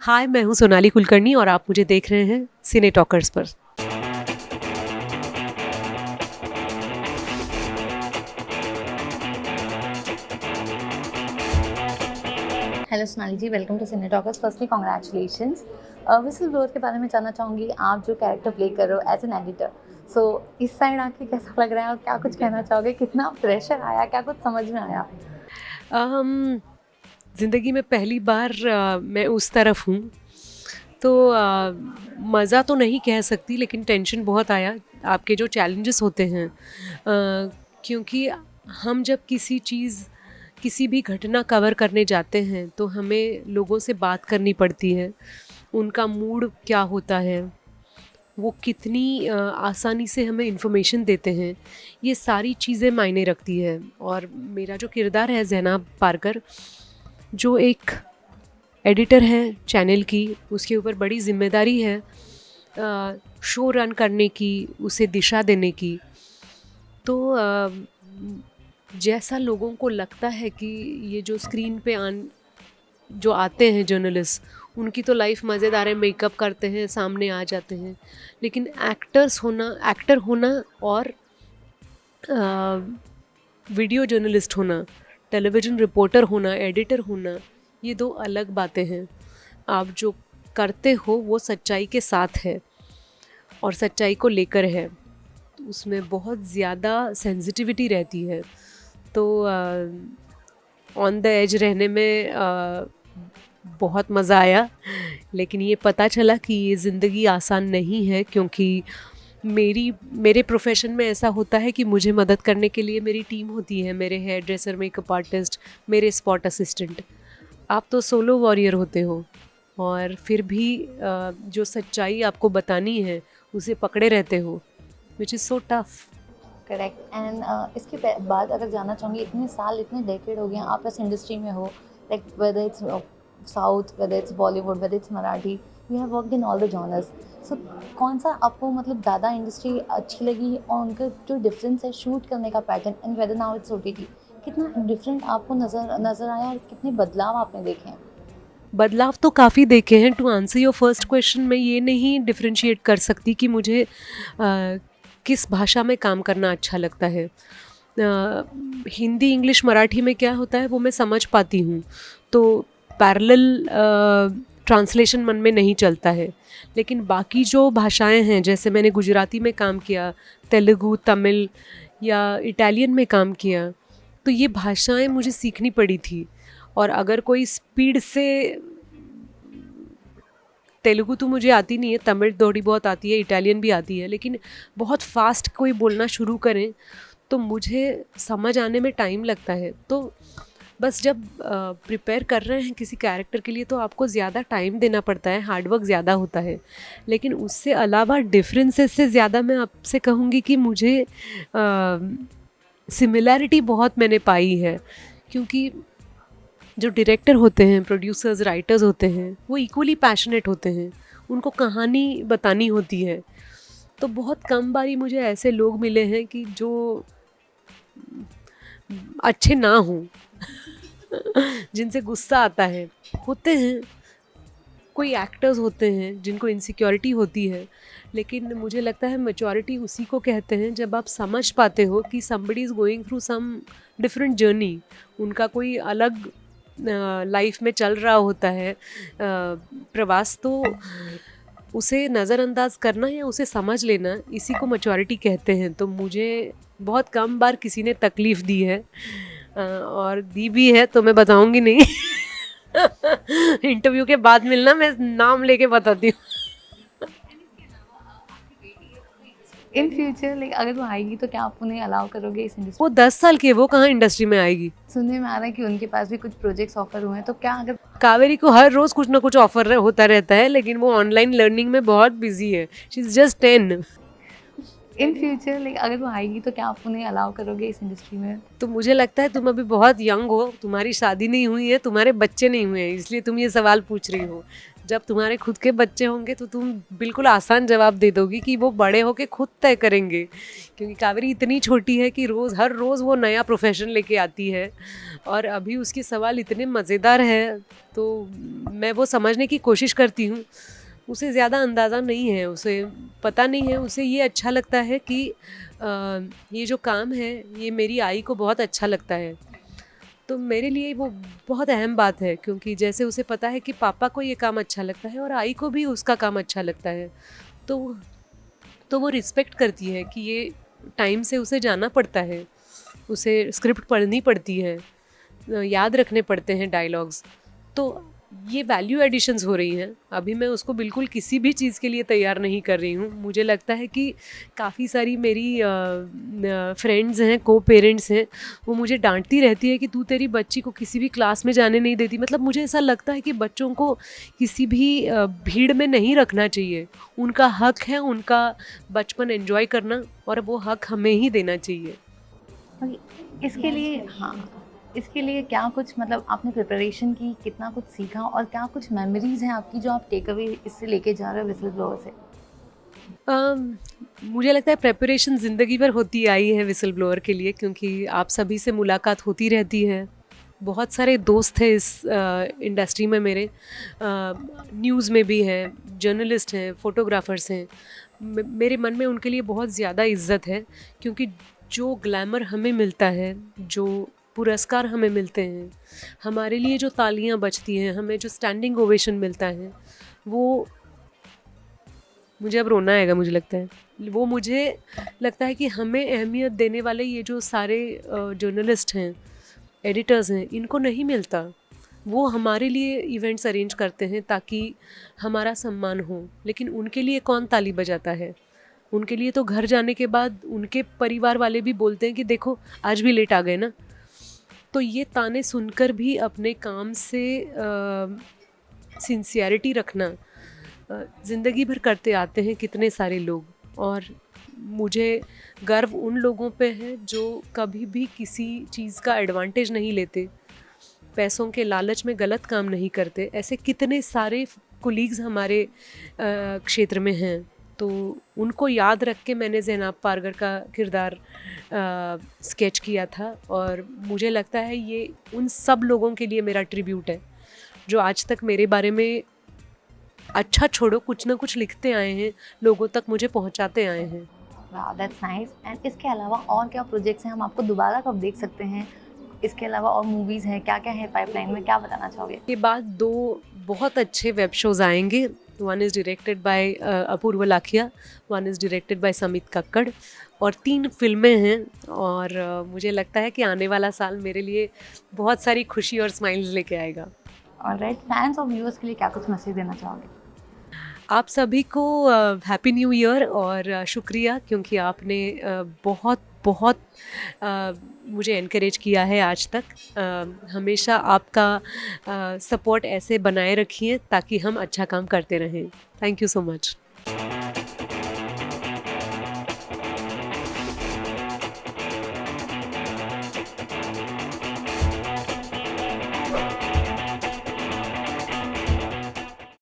हाय, मैं हूँ सोनाली कुलकर्णी और आप मुझे देख रहे हैं सिने टॉकर्स पर। Hello Sonali ji, welcome to Cine Talkers. Firstly congratulations. Whistle blower के बारे में जानना चाहूँगी, आप जो कैरेक्टर प्ले कर रहे हो एज एन एडिटर, सो इस साइड आके कैसा लग रहा है और क्या कुछ कहना चाहोगे? कितना प्रेशर आया, क्या कुछ समझ में आया? ज़िंदगी में पहली बार मैं उस तरफ हूँ, तो मज़ा तो नहीं कह सकती, लेकिन टेंशन बहुत आया। आपके जो चैलेंजेस होते हैं, क्योंकि हम जब किसी भी घटना कवर करने जाते हैं तो हमें लोगों से बात करनी पड़ती है। उनका मूड क्या होता है, वो कितनी आसानी से हमें इन्फॉर्मेशन देते हैं, ये सारी चीज़ें मायने रखती है। और मेरा जो किरदार है ज़ैनब पारकर, जो एक एडिटर है चैनल की, उसके ऊपर बड़ी जिम्मेदारी है शो रन करने की, उसे दिशा देने की। तो जैसा लोगों को लगता है कि ये जो स्क्रीन पे जो आते हैं जर्नलिस्ट, उनकी तो लाइफ मज़ेदार है, मेकअप करते हैं, सामने आ जाते हैं, लेकिन एक्टर होना और वीडियो जर्नलिस्ट होना, टेलीविज़न रिपोर्टर होना, एडिटर होना, ये दो अलग बातें हैं। आप जो करते हो वो सच्चाई के साथ है और सच्चाई को लेकर है, तो उसमें बहुत ज़्यादा सेंसिटिविटी रहती है। तो ऑन द एज रहने में बहुत मज़ा आया, लेकिन ये पता चला कि ये ज़िंदगी आसान नहीं है, क्योंकि मेरे प्रोफेशन में ऐसा होता है कि मुझे मदद करने के लिए मेरी टीम होती है, मेरे हेयर ड्रेसर, मेकअप आर्टिस्ट, मेरे स्पॉट असिस्टेंट। आप तो सोलो वॉरियर होते हो और फिर भी जो सच्चाई आपको बतानी है उसे पकड़े रहते हो, which is so tough. Correct. And इसके बाद अगर जानना चाहूँगी, इतने साल, इतने डेकेड हो गए हैं आप इस इंडस्ट्री में हो, like whether it's south, whether it's Bollywood, whether it's Marathi, you have worked in all the genres. So कौन सा आपको मतलब ज़्यादा इंडस्ट्री अच्छी लगी और उनका जो डिफरेंस है शूट करने का pattern, and whether now it's OTT, कितना डिफरेंट आपको नज़र आया और कितने बदलाव आपने देखे हैं? बदलाव तो काफ़ी देखे हैं। To answer your first question, मैं ये नहीं डिफ्रेंशिएट कर सकती कि मुझे किस भाषा में काम करना अच्छा लगता है। हिंदी, इंग्लिश, मराठी में क्या होता है वो मैं समझ पाती हूँ, तो पैरेलल ट्रांसलेशन मन में नहीं चलता है। लेकिन बाकी जो भाषाएं हैं, जैसे मैंने गुजराती में काम किया, तेलुगु, तमिल या इटालियन में काम किया, तो ये भाषाएं मुझे सीखनी पड़ी थी। और अगर कोई स्पीड से, तेलुगु तो मुझे आती नहीं है, तमिल थोड़ी बहुत आती है, इटालियन भी आती है, लेकिन बहुत फास्ट कोई बोलना शुरू करें तो मुझे समझ आने में टाइम लगता है। तो बस जब प्रिपेयर कर रहे हैं किसी कैरेक्टर के लिए तो आपको ज़्यादा टाइम देना पड़ता है, हार्डवर्क ज़्यादा होता है। लेकिन उससे अलावा डिफरेंसेस से ज़्यादा मैं आपसे कहूँगी कि मुझे सिमिलैरिटी बहुत मैंने पाई है, क्योंकि जो डायरेक्टर होते हैं, प्रोड्यूसर्स, राइटर्स होते हैं, वो इक्वली पैशनेट होते हैं, उनको कहानी बतानी होती है। तो बहुत कम बारी मुझे ऐसे लोग मिले हैं कि जो अच्छे ना हों जिनसे गुस्सा आता है। होते हैं कोई एक्टर्स होते हैं जिनको इनसिक्योरिटी होती है, लेकिन मुझे लगता है मैच्योरिटी उसी को कहते हैं जब आप समझ पाते हो कि somebody is going through some different journey, उनका कोई अलग लाइफ में चल रहा होता है प्रवास, तो उसे नज़रअंदाज करना या उसे समझ लेना, इसी को मैच्योरिटी कहते हैं। तो मुझे बहुत कम बार किसी ने तकलीफ़ दी है, और दी भी है तो मैं बताऊंगी नहीं इंटरव्यू के बाद मिलना, मैं नाम लेके बताती हूँ। इन फ्यूचर लाइक अगर वो आएगी तो क्या आप उन्हें अलाउ करोगे इस इंडस्ट्री? वो 10 साल की है, वो कहाँ इंडस्ट्री में आएगी। सुनने में आ रहा है कि उनके पास भी कुछ प्रोजेक्ट्स ऑफर हुए हैं, तो क्या अगर कावेरी को हर रोज़ कुछ ना कुछ ऑफर होता रहता है, लेकिन वो ऑनलाइन लर्निंग में बहुत बिजी है। She is just 10। In future like अगर वो आएगी तो क्या आप उन्हें अलाउ करोगे इस इंडस्ट्री में? तो मुझे लगता है तुम अभी बहुत यंग हो, तुम्हारी शादी नहीं हुई है, तुम्हारे बच्चे नहीं हुए हैं, इसलिए तुम ये सवाल पूछ रही हो। जब तुम्हारे खुद के बच्चे होंगे तो तुम बिल्कुल आसान जवाब दे दोगी कि वो बड़े होके खुद तय करेंगे, क्योंकि कावेरी इतनी छोटी है कि हर रोज़ वो नया प्रोफेशन लेके आती है और अभी उसके सवाल इतने मज़ेदार है, तो मैं वो समझने की कोशिश करती हूँ। उसे ज़्यादा अंदाज़ा नहीं है, उसे पता नहीं है, उसे ये अच्छा लगता है कि ये जो काम है ये मेरी आई को बहुत अच्छा लगता है। तो मेरे लिए वो बहुत अहम बात है, क्योंकि जैसे उसे पता है कि पापा को ये काम अच्छा लगता है और आई को भी उसका काम अच्छा लगता है, तो वो रिस्पेक्ट करती है कि ये टाइम से उसे जाना पड़ता है, उसे स्क्रिप्ट पढ़नी पड़ती है, याद रखने पड़ते हैं डायलॉग्स। तो ये वैल्यू एडिशंस हो रही हैं। अभी मैं उसको बिल्कुल किसी भी चीज़ के लिए तैयार नहीं कर रही हूँ। मुझे लगता है कि काफ़ी सारी मेरी फ्रेंड्स हैं, को पेरेंट्स हैं, वो मुझे डांटती रहती है कि तू तेरी बच्ची को किसी भी क्लास में जाने नहीं देती। मतलब मुझे ऐसा लगता है कि बच्चों को किसी भी भीड़ में नहीं रखना चाहिए। उनका हक है उनका बचपन एंजॉय करना, और वो हक हमें ही देना चाहिए। इसके लिए हाँ, इसके लिए क्या कुछ मतलब आपने प्रिपरेशन की, कितना कुछ सीखा और क्या कुछ मेमोरीज़ हैं आपकी जो आप टेक अवे इससे लेके जा रहे हो व्हिसल ब्लोअर से? मुझे लगता है प्रेपरेशन ज़िंदगी भर होती आई है व्हिसल ब्लोअर के लिए, क्योंकि आप सभी से मुलाकात होती रहती है। बहुत सारे दोस्त हैं इस इंडस्ट्री में मेरे, न्यूज़ में भी हैं, जर्नलिस्ट हैं, फ़ोटोग्राफ़र्स हैं। मेरे मन में उनके लिए बहुत ज़्यादा इज़्ज़त है, क्योंकि जो ग्लैमर हमें मिलता है, जो पुरस्कार हमें मिलते हैं, हमारे लिए जो तालियां बजती हैं, हमें जो स्टैंडिंग ओवेशन मिलता है, वो मुझे अब रोना आएगा। मुझे लगता है कि हमें अहमियत देने वाले ये जो सारे जर्नलिस्ट हैं, एडिटर्स हैं, इनको नहीं मिलता। वो हमारे लिए इवेंट्स अरेंज करते हैं ताकि हमारा सम्मान हो, लेकिन उनके लिए कौन ताली बजाता है? उनके लिए तो घर जाने के बाद उनके परिवार वाले भी बोलते हैं कि देखो आज भी लेट आ गए ना। तो ये ताने सुनकर भी अपने काम से सिंसियरिटी रखना ज़िंदगी भर करते आते हैं कितने सारे लोग, और मुझे गर्व उन लोगों पे है जो कभी भी किसी चीज़ का एडवांटेज नहीं लेते, पैसों के लालच में गलत काम नहीं करते। ऐसे कितने सारे कोलीग्स हमारे क्षेत्र में हैं, तो उनको याद रख के मैंने ज़ैनाब पारगर का किरदार स्केच किया था, और मुझे लगता है ये उन सब लोगों के लिए मेरा ट्रिब्यूट है जो आज तक मेरे बारे में अच्छा छोड़ो कुछ ना कुछ लिखते आए हैं, लोगों तक मुझे पहुंचाते आए हैं। वाह, दैट्स नाइस। एंड इसके अलावा और क्या प्रोजेक्ट्स हैं, हम आपको दोबारा कब देख सकते हैं? इसके अलावा और मूवीज़ हैं, क्या-क्या है पाइपलाइन में, क्या बताना चाहोगे? के बाद 2 बहुत अच्छे वेब शोज़ आएंगे। One is directed by Apurva Lakhia, one is directed by Samit Kakkar, और 3 फिल्में हैं। और मुझे लगता है कि आने वाला साल मेरे लिए बहुत सारी खुशी और स्माइल्स लेके आएगा। ऑलराइट, फैंस और व्यूअर्स के लिए क्या कुछ मैसेज देना चाहोगे? आप सभी को हैप्पी न्यू ईयर, और शुक्रिया क्योंकि आपने बहुत बहुत मुझे एनकरेज किया है आज तक। हमेशा आपका सपोर्ट ऐसे बनाए रखिए ताकि हम अच्छा काम करते रहें। Thank you so much.